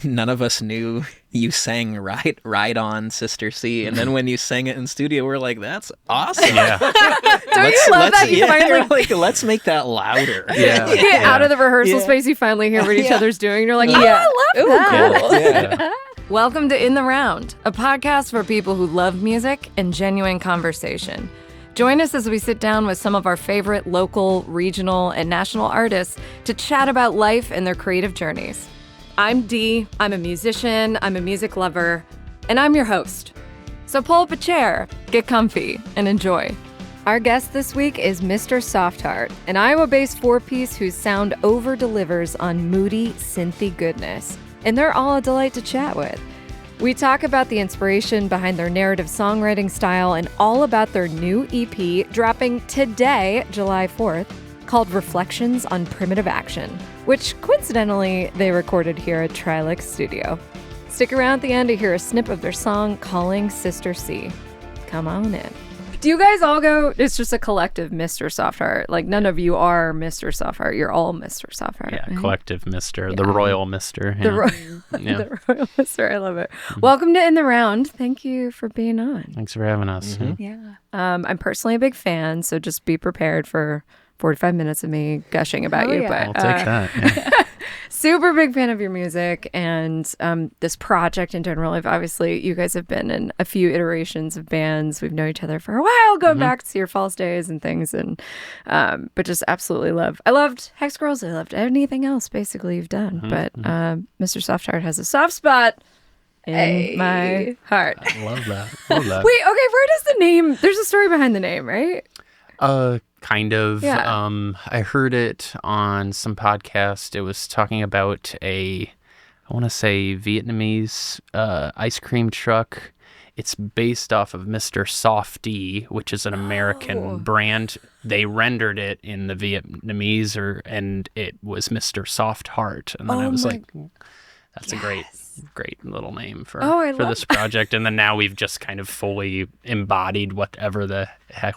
none of us knew you sang Ride On, Sister C. And then when you sang it in studio, we're like, that's awesome. Yeah. Don't you love that? You finally like, let's make that louder. Yeah. you get out of the rehearsal Yeah. space, you finally hear what each other's doing, and you're like, oh, Yeah. I love Ooh, that. cool. Yeah. Welcome to In the Round, a podcast for people who love music and genuine conversation. Join us as we sit down with some of our favorite local, regional, and national artists to chat about life and their creative journeys. I'm Dee, I'm a musician, I'm a music lover, and I'm your host. So pull up a chair, get comfy, and enjoy. Our guest this week is Mr. Softheart, an Iowa-based four-piece whose sound over-delivers on moody, synthy goodness. And they're all a delight to chat with. We talk about the inspiration behind their narrative songwriting style and all about their new EP dropping today, July 4th, called Reflections on Primitive Action, which coincidentally they recorded here at Trilix Studio. Stick around at the end to hear a snip of their song Calling Sister C. Come on in. Do you guys all go, it's just a collective Mr. Softheart. Like none of you are Mr. Softheart. You're all Mr. Softheart. Yeah, right? collective Mister, the royal Mister. The Royal Mister. I love it. Welcome to In the Round. Thank you for being on. Thanks for having us. Yeah. I'm personally a big fan, so just be prepared for 45 minutes of me gushing about Oh, you. yeah. I'll But take that. Yeah. super big fan of your music and this project in general. Obviously, you guys have been in a few iterations of bands. We've known each other for a while, going back to your Falls days and things, and but just absolutely love. I loved Hex Girls. I loved anything else basically you've done. But Mr. Softheart has a soft spot in my heart. I love that. Love that. Wait, okay, where does the name? There's a story behind the name, right? Kind of. Yeah. I heard it on some podcast. It was talking about I want to say Vietnamese ice cream truck. It's based off of Mr. Softy, which is an American brand. They rendered it in the Vietnamese, and it was Mr. Softheart. And then I was like, that's a great little name for this project. And then now we've just kind of fully embodied whatever the heck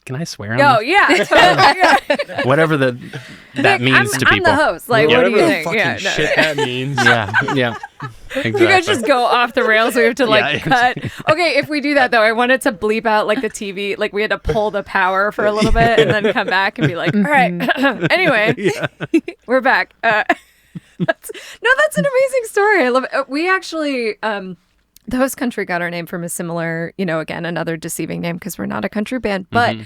can I swear on Oh this? yeah, totally. Yeah. Whatever that means to people. I'm the host. Like, what do you think? Fucking shit that means. Yeah. Exactly. You guys just go off the rails. We have to cut. Okay, if we do that though, I wanted to bleep out like the TV. Like we had to pull the power for a little bit and then come back and be like, all right. Anyway, we're back. That's an amazing story. I love it. We actually, the Host Country got our name from a similar, again, another deceiving name because we're not a country band. But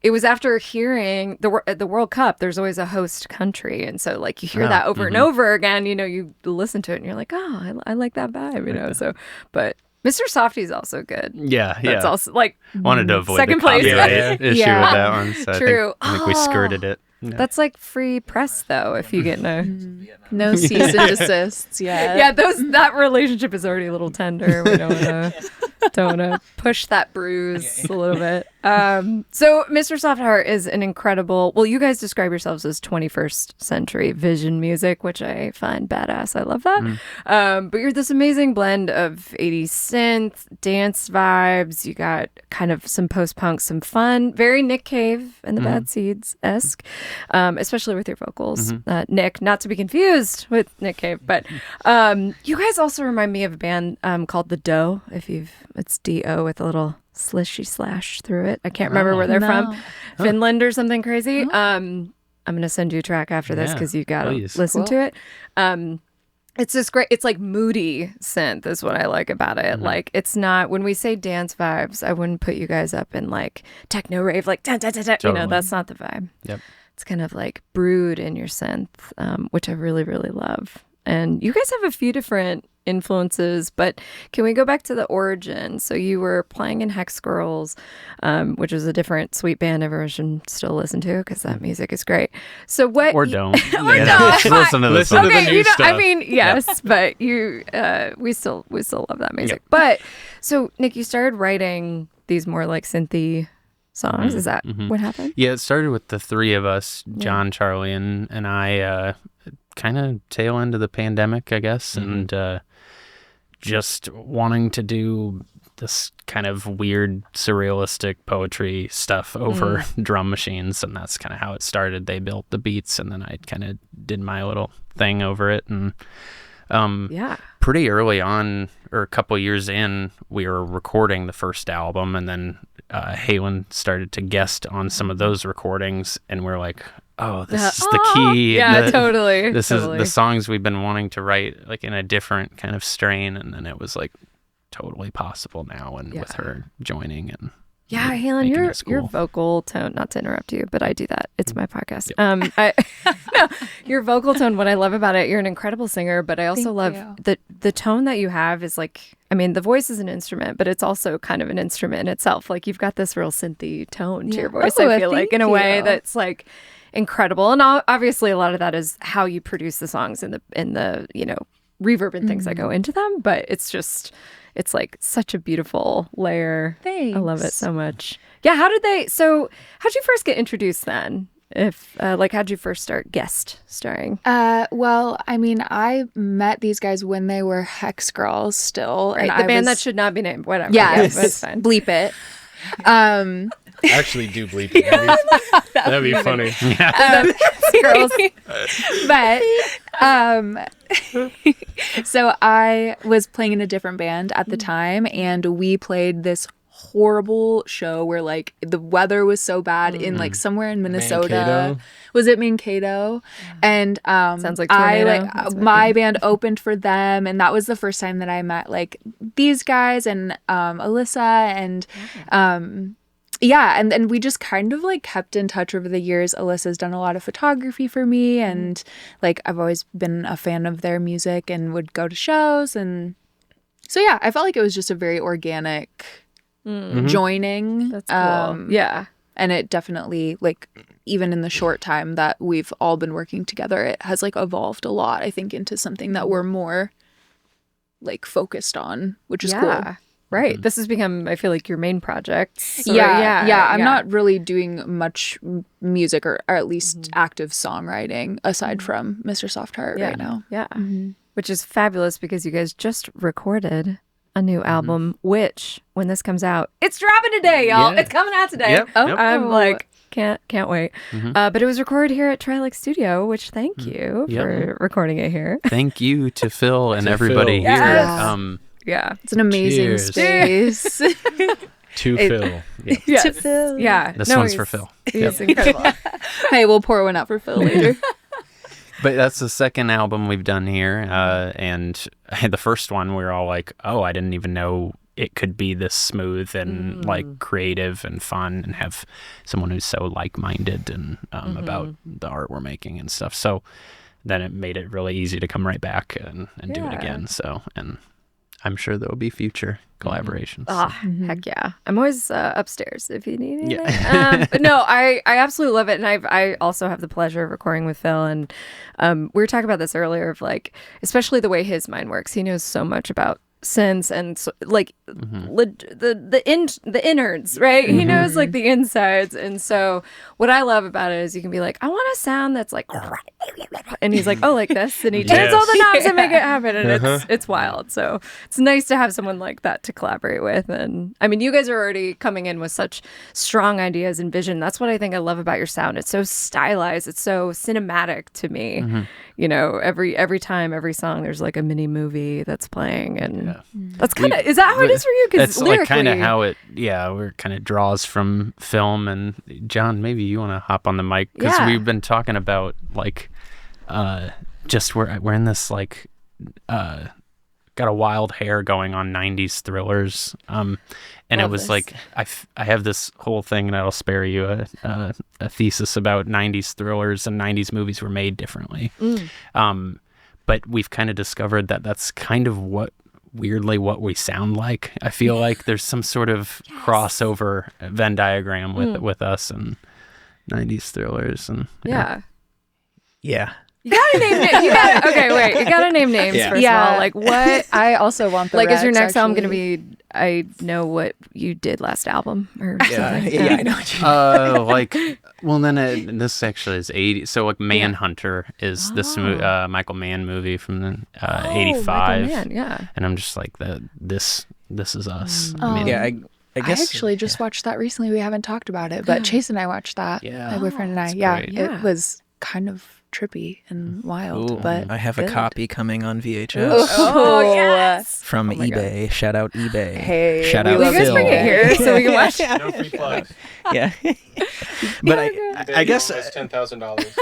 it was after hearing the World Cup, there's always a host country. And so like you hear that over and over again, you listen to it and you're like, oh, I like that vibe, So, but Mr. Softy is also good. Yeah. That's also like Wanted to avoid second the place. copyright issue with that one. So True. I think we skirted it. Yeah. That's like free press though, if you get No cease and desists. Yeah. Yeah, that relationship is already a little tender. We don't want to push that bruise a little bit. So Mr. Softheart is an incredible. Well, you guys describe yourselves as 21st century vision music, which I find badass. I love that. But you're this amazing blend of 80s synth, dance vibes. You got kind of some post-punk, some fun, very Nick Cave and the Bad Seeds-esque, especially with your vocals. Nick, not to be confused with Nick Cave, but you guys also remind me of a band called The Doe. It's D-O with a little slishy slash through it. I can't remember where they're from. Finland or something crazy. I'm going to send you a track after this because you got to listen to it. It's just great. It's like moody synth is what I like about it. Like it's not, when we say dance vibes, I wouldn't put you guys up in like techno rave, like da, da, da, da. Totally. That's not the vibe. Yep. It's kind of like brewed in your synth, which I really, really love. And you guys have a few different influences, but can we go back to the origin? So you were playing in Hex Girls, which was a different sweet band everyone should still listen to because that music is great. So what? Or don't. Or don't. Listen to this. Listen to Okay, the new stuff. I mean, yes, but we still love that music. Yep. But so Nick, you started writing these more like synthy songs. Is that what happened? Yeah, it started with the three of us, John, Charlie, and I, kind of tail end of the pandemic, I guess, and just wanting to do this kind of weird surrealistic poetry stuff over drum machines, and that's kind of how it started. They built the beats and then I kind of did my little thing over it, and Pretty early on, or a couple years in, we were recording the first album, and then Halen started to guest on some of those recordings, and we're like, oh, this is the key. Totally. This is the songs we've been wanting to write, like in a different kind of strain, and then it was like totally possible now, and with her joining and Halen, your vocal tone, not to interrupt you, but I do that. It's my podcast. Your vocal tone, what I love about it, you're an incredible singer, but I also love the tone that you have is like, I mean, the voice is an instrument, but it's also kind of an instrument in itself. Like you've got this real synthy tone to your voice, I feel like, in a way that's like incredible. And obviously a lot of that is how you produce the songs in the reverb and things that go into them, but it's like such a beautiful layer. Thanks. I love it so much. Yeah. How'd you first get introduced then? How'd you first start guest starring? Well, I mean, I met these guys when they were Hex Girls still. Right. And the band that should not be named. Whatever. Yeah. That's fine. Bleep it. Actually do bleep it. That'd be funny. Girls. But so I was playing in a different band at the time, and we played this horrible show where like the weather was so bad in like somewhere in Minnesota. Mankato? Was it Mankato? And sounds like Tornado. my band opened for them, and that was the first time that I met like these guys and Alyssa and and we just kind of like kept in touch over the years. Alyssa's done a lot of photography for me, and like I've always been a fan of their music and would go to shows, and so I felt like it was just a very organic joining. That's cool. And it definitely, like, even in the short time that we've all been working together, it has like evolved a lot, I think, into something that we're more like focused on, which is cool. Right. This has become, I feel like, your main project. So, I'm not really doing much music or at least active songwriting aside from Mr. Softheart right now. Yeah. Which is fabulous because you guys just recorded a new album, which, when this comes out, it's dropping today, y'all. Yeah. It's coming out today. Yep. I'm like, can't wait. But it was recorded here at Trilix Studio, which thank you for recording it here. thank you to Phil and everybody Phil. here. Yes. It's an amazing Cheers. space. To Phil. Yeah. Yes. To Phil. Yeah. This one's for Phil. He's incredible. Hey, we'll pour one out for Phil later. But that's the second album we've done here, and the first one we were all like, oh, I didn't even know it could be this smooth and like creative and fun and have someone who's so like-minded and about the art we're making and stuff. So then it made it really easy to come right back and do it again. So, and I'm sure there will be future collaborations. Heck yeah. I'm always upstairs if you need anything. But no, I absolutely love it. And I also have the pleasure of recording with Phil. And we were talking about this earlier of like, especially the way his mind works. He knows so much about synths and so, like the innards, right? He knows like the insides. And so what I love about it is you can be like, I want a sound that's like, and he's like, oh, like this, and he turns all the knobs and make it happen, and it's wild. So it's nice to have someone like that to collaborate with. And I mean, you guys are already coming in with such strong ideas and vision. That's what I think I love about your sound. It's so stylized. It's so cinematic to me. You know, every time, every song, there's like a mini movie that's playing, and that's kind of, is that how it is for you? It's like kind of how it, we're kind of draws from film. And John, maybe you want to hop on the mic because we've been talking about like, just we're in this like, got a wild hair going on 90s thrillers. And it was this. Like, I have this whole thing, and I'll spare you a thesis about 90s thrillers, and 90s movies were made differently. But we've kind of discovered that that's kind of weirdly what we sound like. I feel like there's some sort of crossover Venn diagram with us and 90s thrillers. And Yeah. You gotta name names. You gotta name names first of all. Like what? I also want the like Rex, is your next album gonna actually. be? I know what you did last album or something. I know what you like, well, then this actually is 80. So like Manhunter is this Michael Mann movie from the 85. Michael Mann, And I'm just like this is us. I guess I actually just watched that recently. We haven't talked about it, but Chase and I watched that. Yeah. My boyfriend and I. It's Yeah, great. it was kind of trippy and wild. Ooh, But I have a good. copy coming on VHS Oh, yes. from my God. eBay. Shout out eBay. Hey, shout we out love Will you guys Phil. bring it here so we can watch? No free plugs. Yeah. But I guess $10,000.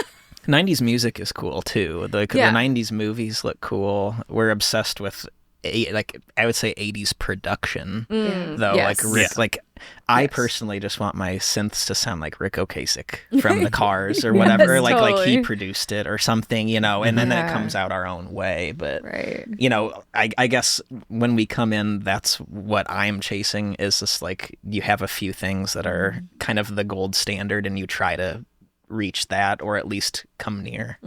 90s music is cool too. The 90s movies look cool. We're obsessed with I would say 80s production though. Yes. I personally just want my synths to sound like Rick Ocasek from the Cars or whatever. Yes, like he totally. produced it or something, and then Yeah. it comes out our own way. But Right. I guess when we come in, that's what I'm chasing is just like you have a few things that are kind of the gold standard and you try to reach that or at least come near.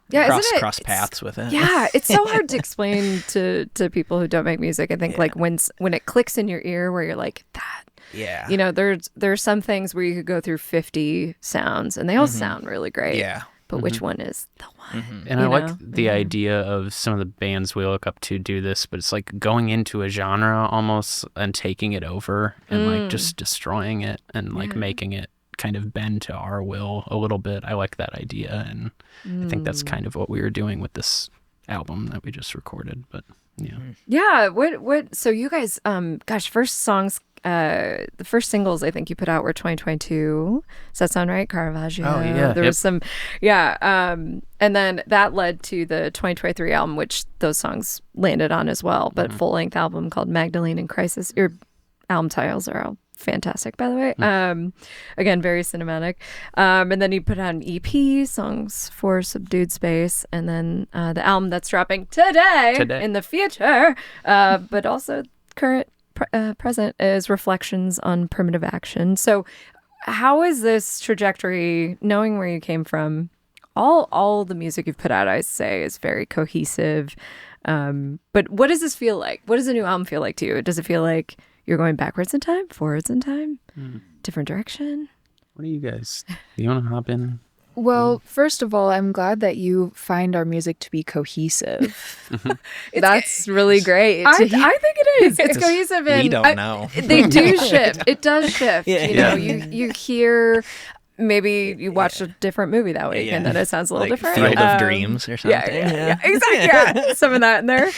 Yeah, cross isn't it? cross paths with it. Yeah, it's so hard to explain to people who don't make music. I think like when it clicks in your ear where you're like that. Yeah. There's some things where you could go through 50 sounds and they all sound really great. Yeah. But which one is the one? And I you like know? the idea of some of the bands we look up to do this, but it's like going into a genre almost and taking it over and like just destroying it and like making it kind of bend to our will a little bit. I like that idea, and I think that's kind of what we were doing with this album that we just recorded. But yeah, Yeah. What? So you guys, first songs, the first singles I think you put out were 2022. Does that sound right? Caravaggio. Oh, yeah. There was some, and then that led to the 2023 album, which those songs landed on as well. But full length album called Magdalene in Crisis. Your album titles are all fantastic, by the way. Again, very cinematic. And then you put out an EP, Songs for Subdued Space, and then the album that's dropping today. In the future, but also current present is Reflections on Primitive Action. So how is this trajectory, knowing where you came from? All the music you've put out, I say, is very cohesive. But what does this feel like? What does a new album feel like to you? Does it feel like you're going backwards in time, forwards in time, different direction? what do you guys? Do you want to hop in? Well, first of all, I'm glad that you find our music to be cohesive. That's really great. I think it is. It's cohesive, and We don't know. They do shift. It does shift. Yeah. You know, you hear. Maybe you watched a different movie that week, and then it sounds a little Like different. Field of Dreams or something. Yeah, exactly. Yeah. Some of that in there. No,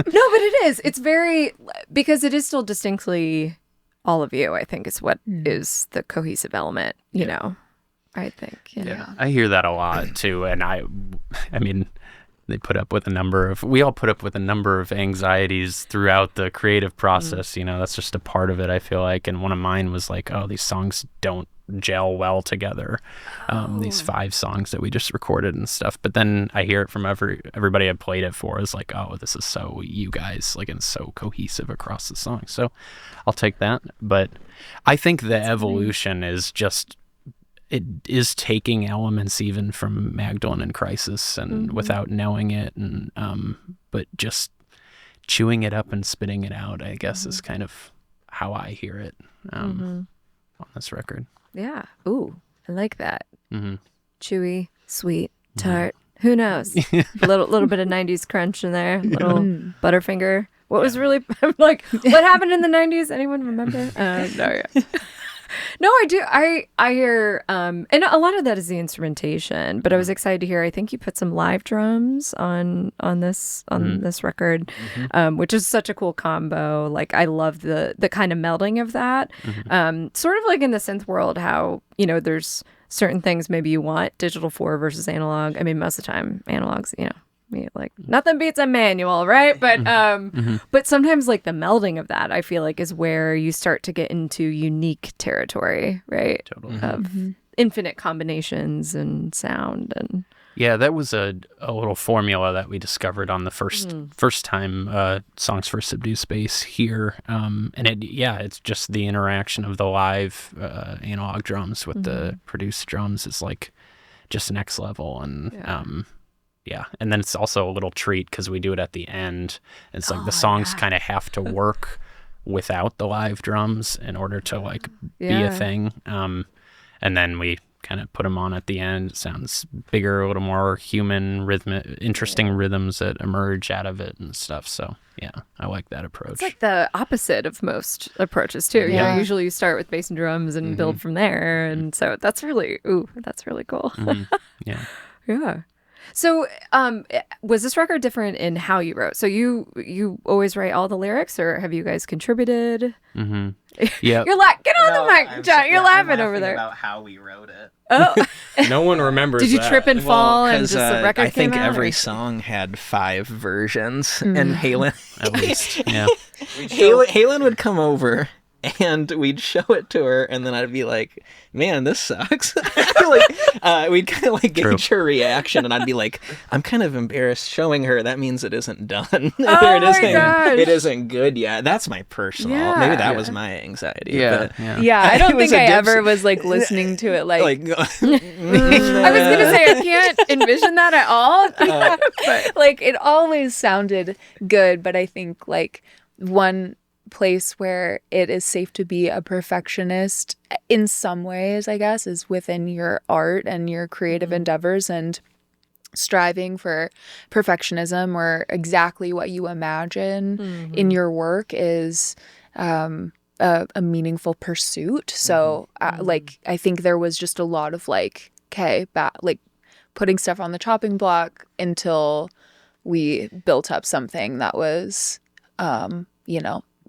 but it is. It's very, because it is still distinctly all of you, I think, is what is the cohesive element, you know, I think. Yeah, I hear that a lot too, and I mean, we all put up with a number of anxieties throughout the creative process. You know, that's just a part of it, I feel like. And one of mine was like, oh, these songs don't gel well together. These 5 songs that we just recorded and stuff. But then I hear it from everybody I played it for is like, oh, this is so you guys, like, and so cohesive across the song. So I'll take that. But I think the evolution is just, it is taking elements even from Magdalene and Crisis and without knowing it, and but just chewing it up and spitting it out, I guess, is kind of how I hear it on this record. Yeah. Ooh, I like that. Mm-hmm. Chewy, sweet, tart. Who knows? A little bit of 90s crunch in there. Little Butterfinger. What was really, I'm like, what happened in the 90s? Anyone remember? No, yeah. No, I do. I hear, and a lot of that is the instrumentation. But I was excited to hear. I think you put some live drums on this record, which is such a cool combo. Like, I love the kind of melding of that. Sort of like in the synth world, how there's certain things maybe you want digital for versus analog. I mean, most of the time, analogs, like nothing beats a manual, right? But but sometimes like the melding of that, I feel like, is where you start to get into unique territory, right? Totally. Of infinite combinations and sound and Yeah, that was a little formula that we discovered on the first time Songs for Subdued Space here, and it's just the interaction of the live analog drums with the produced drums is like just next level, and and then it's also a little treat because we do it at the end. It's like the songs kind of have to work without the live drums in order to like be a thing, and then we kind of put them on at the end. It sounds bigger, a little more human, rhythmic, interesting rhythms that emerge out of it and stuff. So yeah, I like that approach. It's like the opposite of most approaches too. You know, usually you start with bass and drums and build from there, and so that's really cool. Yeah. Yeah. So, was this record different in how you wrote? So you always write all the lyrics, or have you guys contributed? Mm-hmm. Yeah. You're get on the mic, John. You're laughing over there. About how we wrote it. Oh, No one remembers. did you that. trip and fall and 'cause, just the record I think came out, every or- song had 5 versions, and Halen, At least. Yeah. Halen would come over. And we'd show it to her, and then I'd be like, "Man, this sucks." We'd kind of like gauge her reaction, and I'd be like, "I'm kind of embarrassed showing her. That means it isn't done. Oh my gosh. It isn't good yet." That's my personal. Yeah. Maybe that was my anxiety. Yeah. but, Yeah. Yeah, I It don't was think a I dip- ever was like listening to it like I was gonna say I can't envision that at all. but like it always sounded good, but I think like one place where it is safe to be a perfectionist in some ways, I guess, is within your art and your creative endeavors, and striving for perfectionism or exactly what you imagine in your work is a meaningful pursuit. So like I think there was just a lot of like like putting stuff on the chopping block until we built up something that was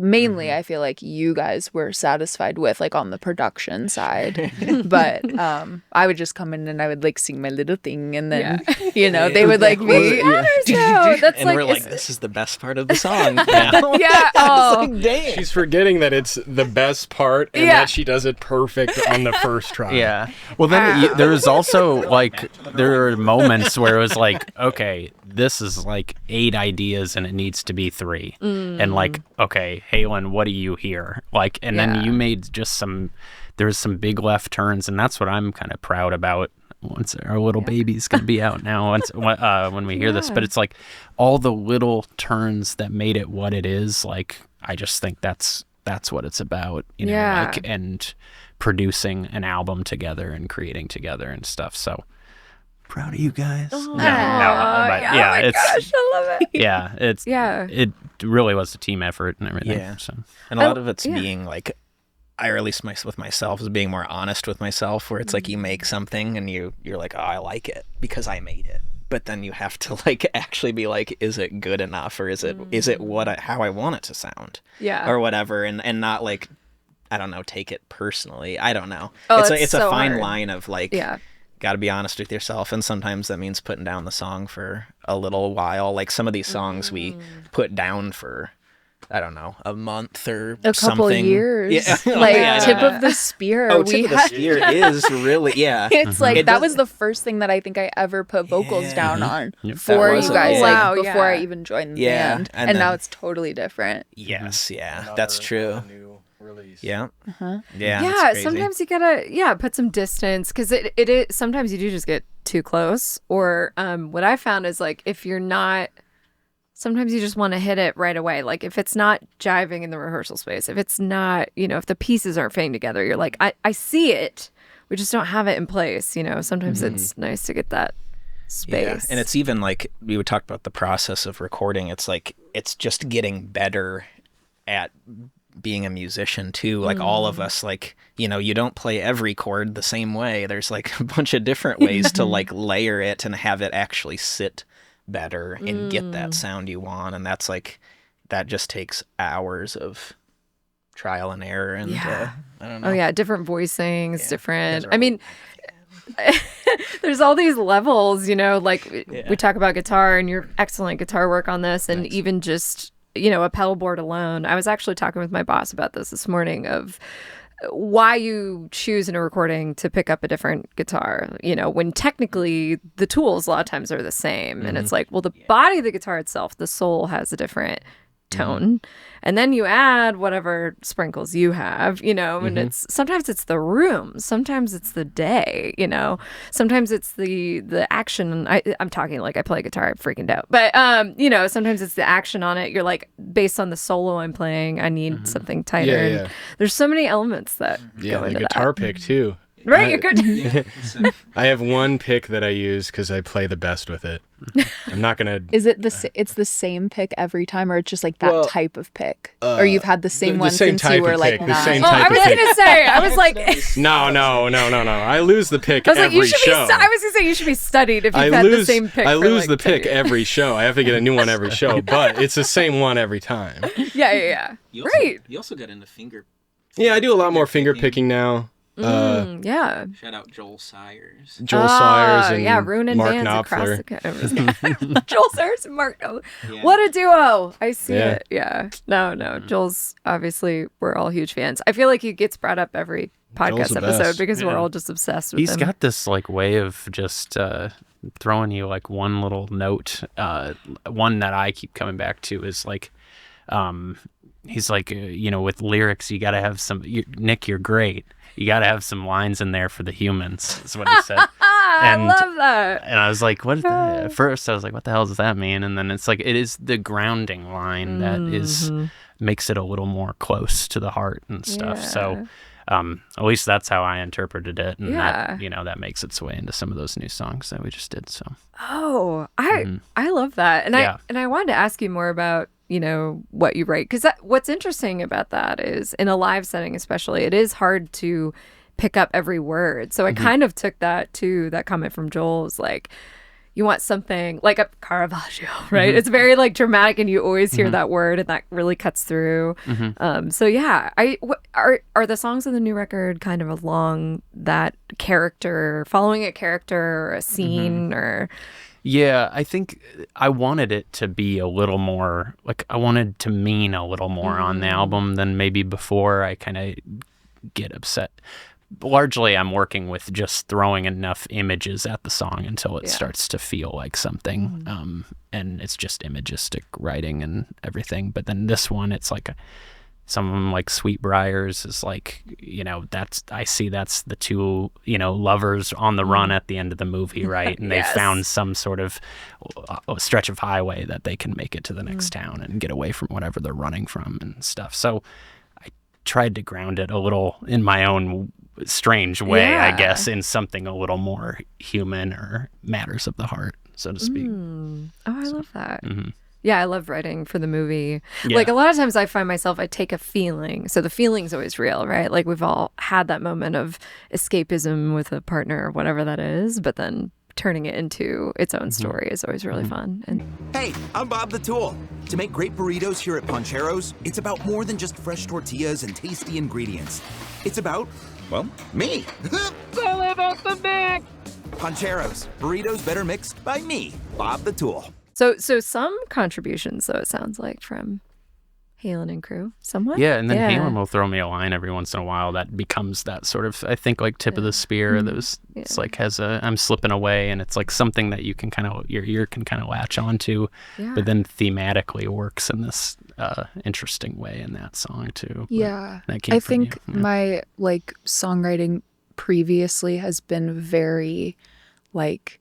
mainly I feel like you guys were satisfied with, like on the production side. But I would just come in and I would like sing my little thing, and then they would like be That's and like, we're like, it's- "This is the best part of the song." Now. yeah. Oh, Damn. She's forgetting that it's the best part and that she does it perfect on the first try. Yeah. Well, then there was also like there were moments where it was like, okay, this is like 8 ideas and it needs to be 3, and like, okay, Halen, what do you hear? Like, and then you made just there was some big left turns, and that's what I'm kind of proud about. Once our little baby's gonna be out now, when we hear this, but it's like all the little turns that made it what it is. Like, I just think that's what it's about, like, and producing an album together and creating together and stuff. So proud of you guys. Oh, But yeah, my it's gosh, I love it. yeah, it's it really was a team effort and everything. Yeah. So And a lot of it's being like, or at least with myself, is being more honest with myself, where it's like you make something and you're like, "Oh, I like it because I made it," but then you have to like actually be like, "Is it good enough, or is it how I want it to sound, or whatever," and not like, I don't know, take it personally. I don't know. Oh, it's a so fine hard. line of like, got to be honest with yourself, and sometimes that means putting down the song for a little while. Like some of these songs we put down for, I don't know, a month or a couple something. years. Yeah. Like Tip of the Spear. Oh, Tip of the Spear is really, It's like It that does- was the first thing that I think I ever put vocals down on That for was you a- guys, yeah. like Wow, before I yeah. even joined the Yeah, band, and and now then- it's totally different. Yes, that's true. New release. Yeah. Uh-huh. Yeah. Yeah, it's crazy. sometimes you gotta put some distance, because it is sometimes you do just get too close, or what I found is like if you're not, sometimes you just want to hit it right away. Like if it's not jiving in the rehearsal space, if it's not, if the pieces aren't fitting together, you're like, I see it, we just don't have it in place. Sometimes it's nice to get that space. Yeah. And it's even like we would talk about the process of recording. It's like it's just getting better at being a musician too. Like all of us, like, you don't play every chord the same way. There's like a bunch of different ways to like layer it and have it actually sit better and get that sound you want. And that's like, that just takes hours of trial and error. And I don't know. Oh yeah, different voicings, different. Those are I mean, there's all these levels, like we talk about guitar and your excellent guitar work on this, and even just, a pedal board alone. I was actually talking with my boss about this morning, of why you choose in a recording to pick up a different guitar, when technically the tools a lot of times are the same. And it's like, well, the body of the guitar itself, the soul has a different tone, and then you add whatever sprinkles you have, and it's sometimes it's the room, sometimes it's the day, sometimes it's the action. I'm talking like I play guitar, I'm freaking out, but sometimes it's the action on it. You're like, based on the solo I'm playing, I need something tighter. Yeah. And there's so many elements that Yeah, go the into guitar that. pick too. right? You could. I have one pick that I use because I play the best with it. I'm not gonna. Is it it's the same pick every time, or it's just like that Well, type of pick, or you've had the same the one same since type you were of like pick, the 9? same Oh, type I was of pick. gonna say. I was like. No. I lose the pick I was like, every you should show. be. I was gonna say you should be studied if you've I had lose the same pick. I for lose like the 10 pick years. every show. I have to get a new one every show, but it's the same one every time. Yeah. Right. You also got into finger. Yeah, I do a lot more finger picking now. Yeah. Shout out Joel Sayers. Joel Sayers and yeah, ruining Mark bands across Knopfler. the Joel Sayers and Mark Knopfler. Yeah. What a duo! I see Yeah. it. Yeah. No. Joel's obviously we're all huge fans. I feel like he gets brought up every podcast the episode best. because we're all just obsessed with He's him. got this like way of just throwing you like one little note. One that I keep coming back to is like, he's like, with lyrics, you got to have some. Nick, you're great. You got to have some lines in there for the humans. Is what he said. I love that. And I was like, what is that? At first, I was like, what the hell does that mean? And then it's like, it is the grounding line that makes it a little more close to the heart and stuff. Yeah. So at least that's how I interpreted it. And Yeah. that makes its way into some of those new songs that we just did. So Oh, I love that. And Yeah. I wanted to ask you more about, what you write. Because what's interesting about that is in a live setting, especially, it is hard to pick up every word. So I kind of took that comment from Joel is like, you want something like a Caravaggio, right? It's very like dramatic and you always hear that word and that really cuts through. So yeah, are the songs on the new record kind of along that character, following a character or a scene or... yeah, I think I wanted it to be a little more like I wanted to mean a little more on the album than maybe before. I kind of get upset. Largely, I'm working with just throwing enough images at the song until it starts to feel like something. And it's just imagistic writing and everything. But then this one, it's like some of them like Sweetbriars is like, I see that's the two, lovers on the run at the end of the movie, right? And they found some sort of a stretch of highway that they can make it to the next town and get away from whatever they're running from and stuff. So I tried to ground it a little in my own strange way, I guess, in something a little more human or matters of the heart, so to speak. Oh, I love that. Yeah, I love writing for the movie. Yeah. Like a lot of times I find myself, I take a feeling. So the feeling's always real, right? Like we've all had that moment of escapism with a partner or whatever that is, but then turning it into its own story is always really fun. And Hey, I'm Bob the Tool. To make great burritos here at Ponchero's, it's about more than just fresh tortillas and tasty ingredients. It's about, well, me. Ponchero's, burritos better mixed by me, Bob the Tool. so some contributions, though, it sounds like, from Halen and crew, somewhat. Yeah, and then Halen will throw me a line every once in a while that becomes that sort of, I think, like tip of the spear. It's like I'm slipping away, and it's like something that you can your ear can kind of latch onto, but then thematically works in this interesting way in that song too. Yeah, That came I from think you. Yeah. my like songwriting previously has been very like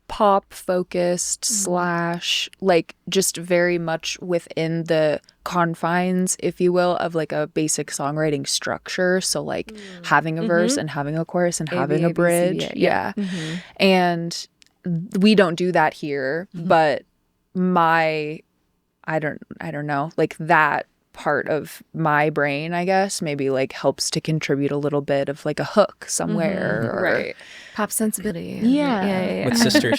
pop focused slash like just very much within the confines, if you will, of like a basic songwriting structure. So like having a verse and having a chorus and having a bridge. Yeah. And we don't do that here, but I don't know, like that part of my brain, I guess, maybe like helps to contribute a little bit of like a hook somewhere. Or, Right. Pop sensibility. Yeah.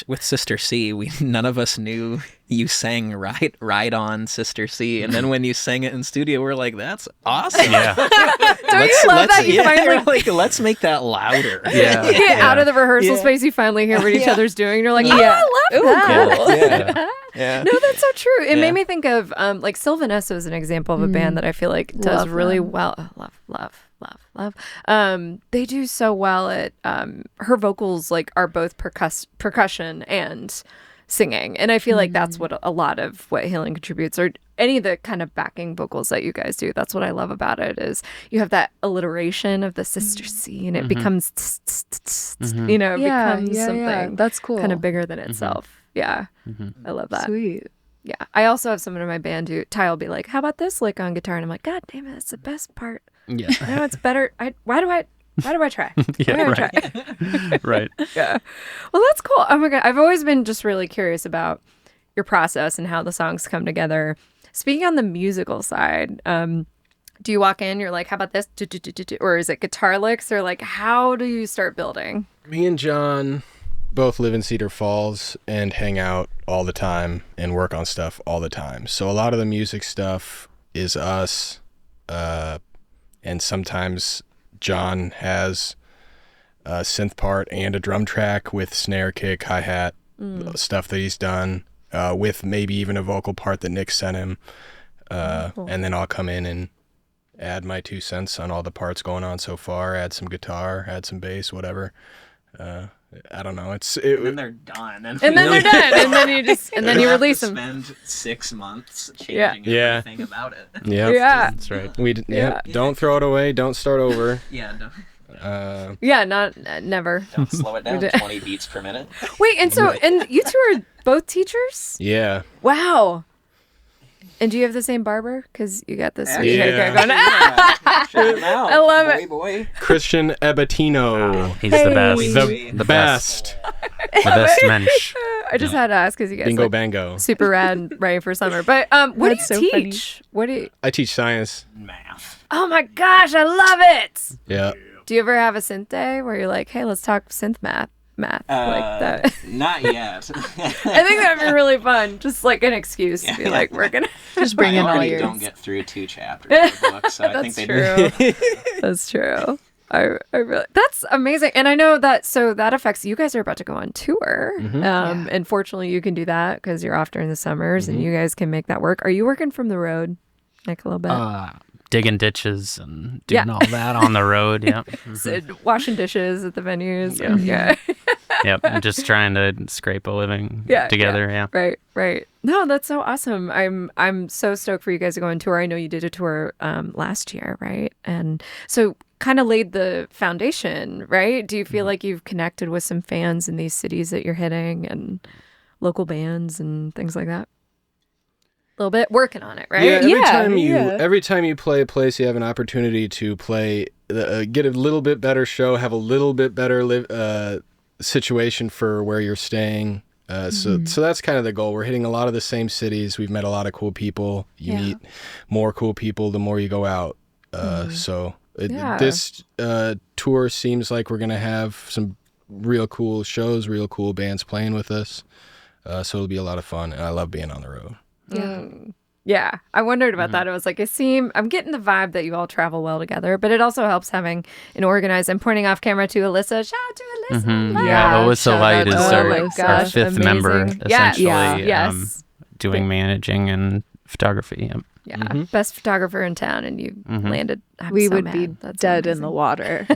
With Sister C, none of us knew you sang "Ride On, Sister C," and then when you sang it in studio, we're like, "That's awesome!" Yeah. Don't you love that? You finally like, let's make that louder. Yeah. you get out of the rehearsal Yeah. space, you finally hear what each other's doing, and you're like, oh, Yeah. I love that. Cool. Yeah. Yeah. No, that's so true. It Yeah. made me think of like Sylvanessa is an example of a band that I feel like does Love really them. well. Love. They do so well at her vocals like are both percussion and singing, and I feel like that's what a lot of what Halen contributes, or any of the kind of backing vocals that you guys do. That's what I love about it is you have that alliteration of the Sister C, and it becomes it becomes something That's cool. kind of bigger than itself. Yeah, I love that. Sweet. Yeah, I also have someone in my band who Ty will be like, "How about this lick on guitar?" And I'm like, "God damn it, it's the best part. Yeah. No, it's better. Why do I Why do I try? Yeah, Why do I right. try? Right. Yeah. Well, that's cool. Oh my God. I've always been just really curious about your process and how the songs come together. Speaking on the musical side, do you walk in, you're like, how about this? Or is it guitar licks? Or like, how do you start building? Me and John both live in Cedar Falls and hang out all the time and work on stuff all the time. So a lot of the music stuff is us. And sometimes John has a synth part and a drum track with snare, kick, hi-hat, stuff that he's done, with maybe even a vocal part that Nick sent him. Cool. And then I'll come in and add my 2 cents on all the parts going on so far, add some guitar, add some bass, whatever. I don't know. And then they're done. And then they're done. And then you release them. Spend 6 months Yeah. changing everything about it. Yeah. Yeah. That's right. Don't throw it away. Don't start over. Yeah. Yeah, never. Don't slow it down. 20 beats per minute. Wait, and you two are both teachers? Yeah. Wow. And do you have the same barber? Because you got this sweet Yeah. haircut going. Shout him out. I love it. Boy. Christian Ebatino. He's the best. The best. The best mensch. I just had to ask because you guys Bingo look bango. super rad, ready for summer. But what That's do so you funny. teach? What do you? I teach science. Math. Oh my gosh, I love it. Yeah. Do you ever have a synth day where you're like, hey, let's talk synth math like that? Not yet. I think that'd be really fun. Just like an excuse to be like, we're gonna Just bring in all already yours. don't get through 2 chapters of the book, so I think That's they true. That's true. I really, that's amazing. And I know that, so that affects, you guys are about to go on tour. And fortunately you can do that because you're off during the summers and you guys can make that work. Are you working from the road like a little bit? Digging ditches and doing all that on the road. Yep. So washing dishes at the venues. Yeah. Yep. I'm just trying to scrape a living together. Yeah. Right. No, that's so awesome. I'm so stoked for you guys to go on tour. I know you did a tour last year, right? And so kind of laid the foundation, right? Do you feel like you've connected with some fans in these cities that you're hitting and local bands and things like that? A little bit working on it, right? Yeah, every time you play a place, you have an opportunity to play, get a little bit better show, have a little bit better situation for where you're staying. So that's kind of the goal. We're hitting a lot of the same cities. We've met a lot of cool people. You meet more cool people the more you go out. This tour seems like we're gonna have some real cool shows, real cool bands playing with us. So it'll be a lot of fun, and I love being on the road. Yeah, I wondered about that. I was like, I'm getting the vibe that you all travel well together, but it also helps having an organized. I'm pointing off camera to Alyssa. Shout out to Alyssa. Light. Yeah, Alyssa shout Light out is to our, Alyssa. our fifth Amazing. member, essentially. Yes. Doing managing and photography. Yep. Yeah, best photographer in town, and you landed. We so would mad. be That's dead amazing. in the water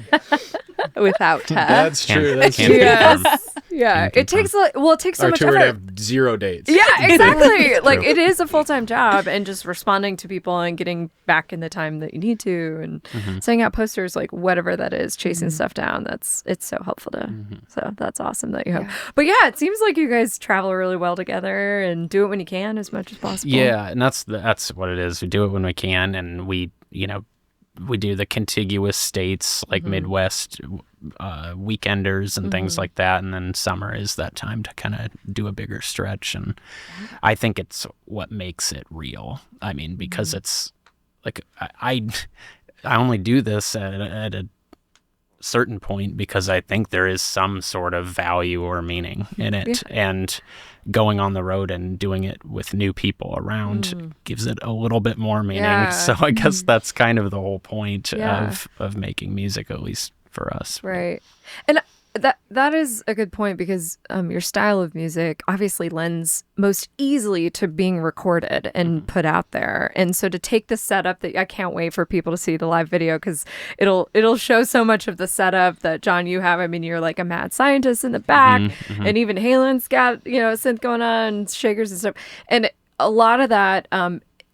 without Ted. That's true. That's Can't true. confirm. Yeah, Can it takes so Our much tour would effort. have 0 dates. Yeah, exactly. Like True. it is a full-time job, and just responding to people and getting back in the time that you need to, and sending out posters, like whatever that is, chasing stuff down. It's so helpful to. So that's awesome that you have. But yeah, it seems like you guys travel really well together and do it when you can as much as possible. Yeah, and that's what it is. We do it when we can, and we do the contiguous states like Midwest weekenders and things like that, and then summer is that time to kind of do a bigger stretch, and I think it's what makes it real. I mean, because it's like I only do this at a certain point because I think there is some sort of value or meaning in it, and going on the road and doing it with new people around gives it a little bit more meaning. Yeah. So I guess that's kind of the whole point of making music, at least for us. Right. And that is a good point, because your style of music obviously lends most easily to being recorded and put out there. And so to take the setup that I can't wait for people to see the live video, because it'll show so much of the setup that John, you have. I mean, you're like a mad scientist in the back, and even Halen's got, synth going on, shakers and stuff. And a lot of that,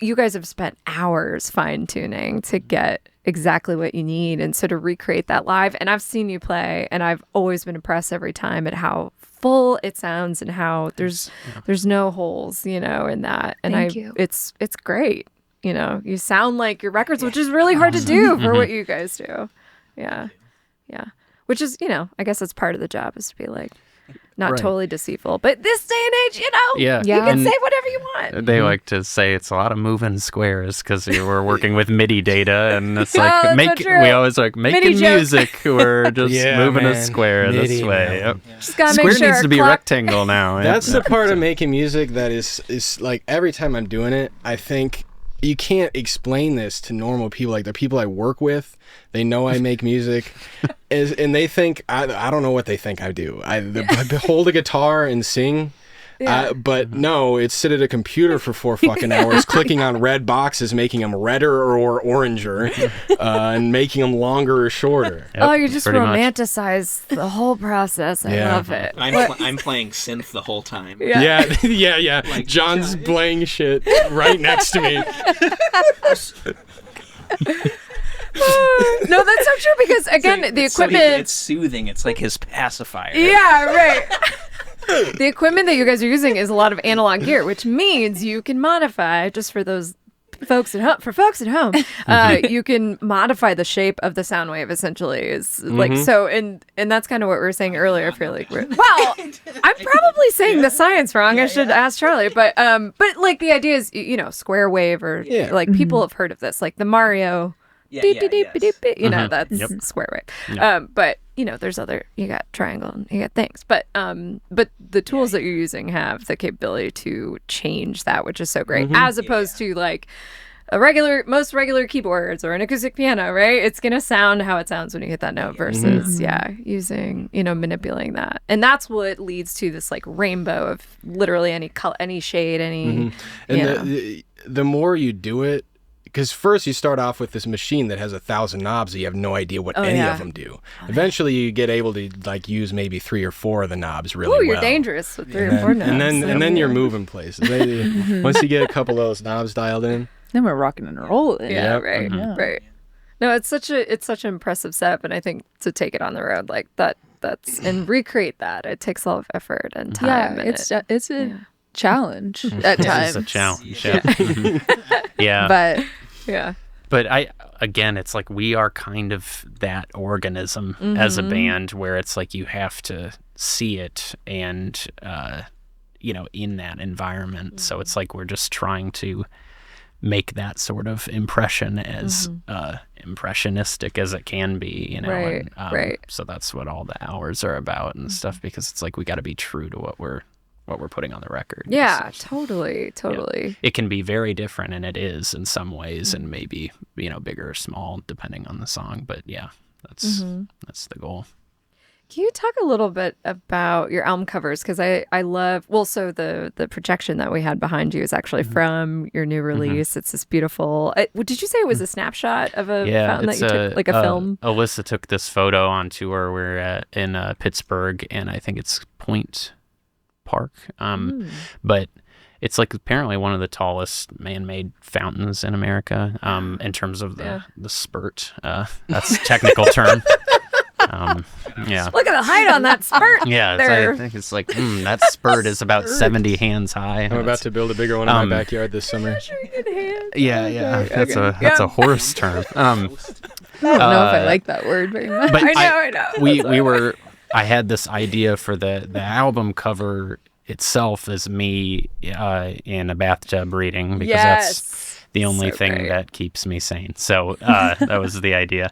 you guys have spent hours fine tuning to get exactly what you need, and so to recreate that live. And I've seen you play, and I've always been impressed every time at how full it sounds and how there's no holes, in that. And Thank you. It's great. You sound like your records, which is really hard to do for what you guys do. Yeah. Yeah. Which is, I guess that's part of the job, is to be like, not Right. totally deceitful. But this day and age, Yeah. you can And say whatever you want. they like to say it's a lot of moving squares because we're working with MIDI data, and it's like that's so true. we always like making MIDI joke. music. We're just Yeah, moving a man. square MIDI, this way. man. Yep. Just gotta Square make sure needs our to be clock- rectangle now. That's the part of making music that is like every time I'm doing it, I think you can't explain this to normal people. Like the people I work with, they know I make music, and they think I don't know what they think I do. I hold a guitar and sing. But no, it's sit at a computer for 4 fucking hours, clicking on red boxes, making them redder or oranger, and making them longer or shorter. Yep, you just pretty much. romanticize the whole process. I Yeah. love it. I'm playing synth the whole time. Yeah. John's playing shit right next to me. No, that's so true, because again, the equipment. It's soothing. It's like his pacifier. Yeah, right. The equipment that you guys are using is a lot of analog gear, which means you can modify, just for those folks at home, you can modify the shape of the sound wave, essentially, is like so, and that's kind of what we were saying earlier. I feel like I'm probably saying the science wrong. I should ask Charlie, but like the idea is, square wave, or like people have heard of this, like the Mario. That's square wave. But there's you got triangle and you got things. But the tools that you're using have the capability to change that, which is so great. As opposed to like most regular keyboards or an acoustic piano, right? It's gonna sound how it sounds when you hit that note versus using manipulating that. And that's what leads to this like rainbow of literally any color, any shade, any And the more you do it, because first you start off with this machine that has 1,000 knobs that you have no idea what any of them do. Eventually you get able to like use maybe 3 or 4 of the knobs really well. Oh, you're dangerous with 3 or 4 knobs. And then you're moving places. Once you get a couple of those knobs dialed in. Then we're rocking and rolling. Yeah, right. No, it's such an impressive setup, and I think to take it on the road like that's and recreate that, it takes a lot of effort and time. Yeah, it's a challenge at times. It's a challenge. Yeah. But But it's like we are kind of that organism as a band, where it's like you have to see it and, in that environment. So it's like we're just trying to make that sort of impression as impressionistic as it can be, Right, and, right. So that's what all the hours are about and stuff, because it's like we got to be true to what we're putting on the record. Yeah, So, totally. yeah. It can be very different, and it is in some ways, and maybe bigger or small depending on the song. But yeah, that's the goal. Can you talk a little bit about your album covers? Because I love, so the projection that we had behind you is actually from your new release. It's this beautiful, did you say it was a snapshot of a fountain that you took, like a film? Alyssa took this photo on tour. We're in Pittsburgh, and I think it's Point Park. But it's like apparently one of the tallest man-made fountains in America, in terms of the spurt. That's a technical term. Yeah. Look at the height on that spurt. Yeah, I think it's like that spurt is about 70 hands high. I'm about to build a bigger one in my backyard this summer. Yeah. That's a horse term. I don't know if I like that word very much. But I know. I had this idea for the album cover itself as me in a bathtub reading, because that's the only thing that keeps me sane. So that was the idea.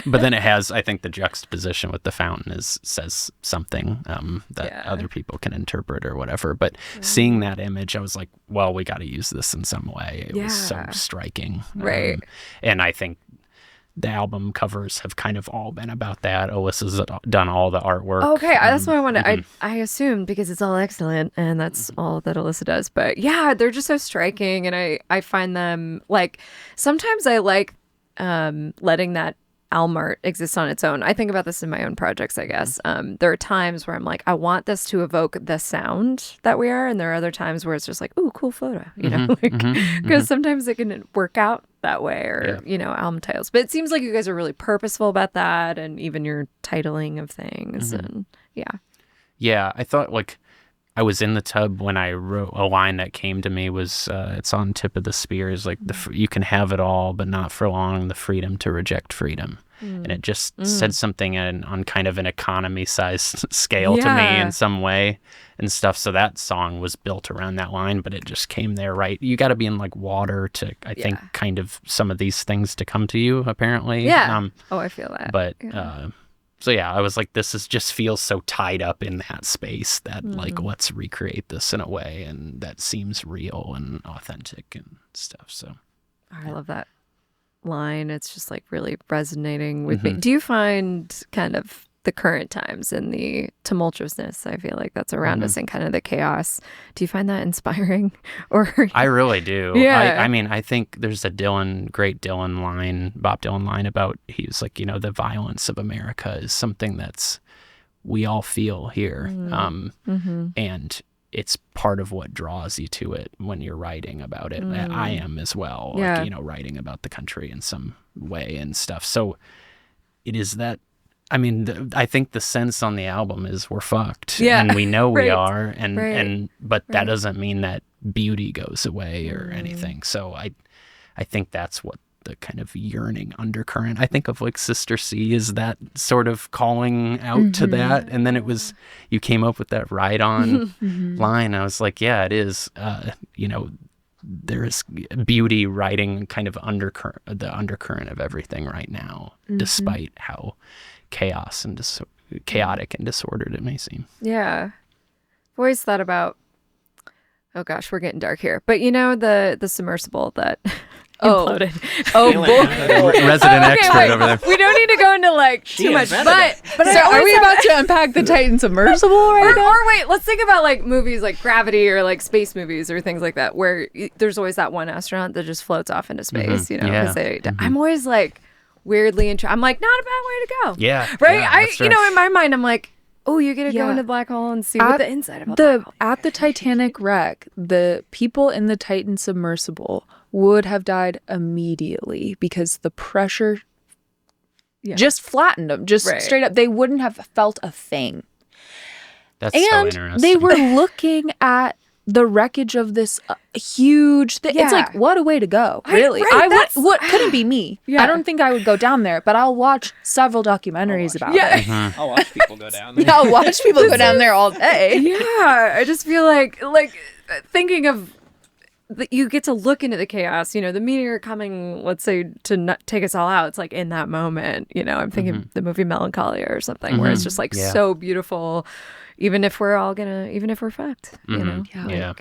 But then it has, I think, the juxtaposition with the fountain says something that other people can interpret or whatever. But seeing that image, I was like, well, we got to use this in some way. It was so striking. Right. And I think the album covers have kind of all been about that. Alyssa's done all the artwork. Okay, that's what I wanted. I assumed, because it's all excellent and that's all that Alyssa does. But yeah, they're just so striking, and I find them like, sometimes I like letting that album art exist on its own. I think about this in my own projects, I guess. There are times where I'm like, I want this to evoke the sound that we are, and there are other times where it's just like, ooh, cool photo, because sometimes it can work out that way, or album titles. But it seems like you guys are really purposeful about that, and even your titling of things, and Yeah, I thought like I was in the tub when I wrote a line that came to me was, it's on Tip of the Spears, like you can have it all, but not for long, the freedom to reject freedom. And it just said something on kind of an economy-sized scale to me in some way and stuff. So that song was built around that line, but it just came there right. You got to be in like water to, I think, kind of some of these things to come to you, apparently. Yeah. I feel that. But so yeah, I was like, just feels so tied up in that space that like, let's recreate this in a way, and that seems real and authentic and stuff. So I love that line. It's just like really resonating with me. Do you find kind of the current times and the tumultuousness, I feel like that's around us, and kind of the chaos, do you find that inspiring? Or I really do. Yeah. I mean, I think there's a great Dylan line, Bob Dylan line about, he was like, the violence of America is something that's we all feel here. And it's part of what draws you to it when you're writing about it. I am as well, like, writing about the country in some way and stuff. So it is that, I mean, I think the sense on the album is we're fucked, and we know we are, but that doesn't mean that beauty goes away or anything. So I think that's what the kind of yearning undercurrent, I think of like Sister C is that sort of calling out to that. And then it was, you came up with that Ride On line. I was like, yeah, it is, there's beauty riding kind of the undercurrent of everything right now, despite how chaotic and disordered it may seem. Yeah. I've always thought about, oh gosh, we're getting dark here. But the submersible that imploded. Oh boy. Resident expert over there. We don't need to go into like too much, but so are we about to unpack the Titan submersible right now? Or wait, let's think about like movies like Gravity or like space movies or things like that, where there's always that one astronaut that just floats off into space, because I'm always like weirdly I'm like, not a bad way to go. Yeah. Right? Yeah, in my mind, I'm like, oh, you get to go into the black hole and see what the inside of a black hole. At the Titanic wreck, the people in the Titan submersible would have died immediately because the pressure just flattened them, straight up. They wouldn't have felt a thing. That's so interesting. They were looking at the wreckage of this huge thing. It's like, what a way to go, really. What couldn't be me. I don't think I would go down there, but I'll watch several documentaries about it. I'll watch people go down there. I'll watch people go down there all day. Yeah, I just feel like thinking of you get to look into the chaos, the meteor coming, let's say, to take us all out. It's like in that moment, I'm thinking of the movie Melancholia or something, where it's just like so beautiful, even if we're fucked, Yeah.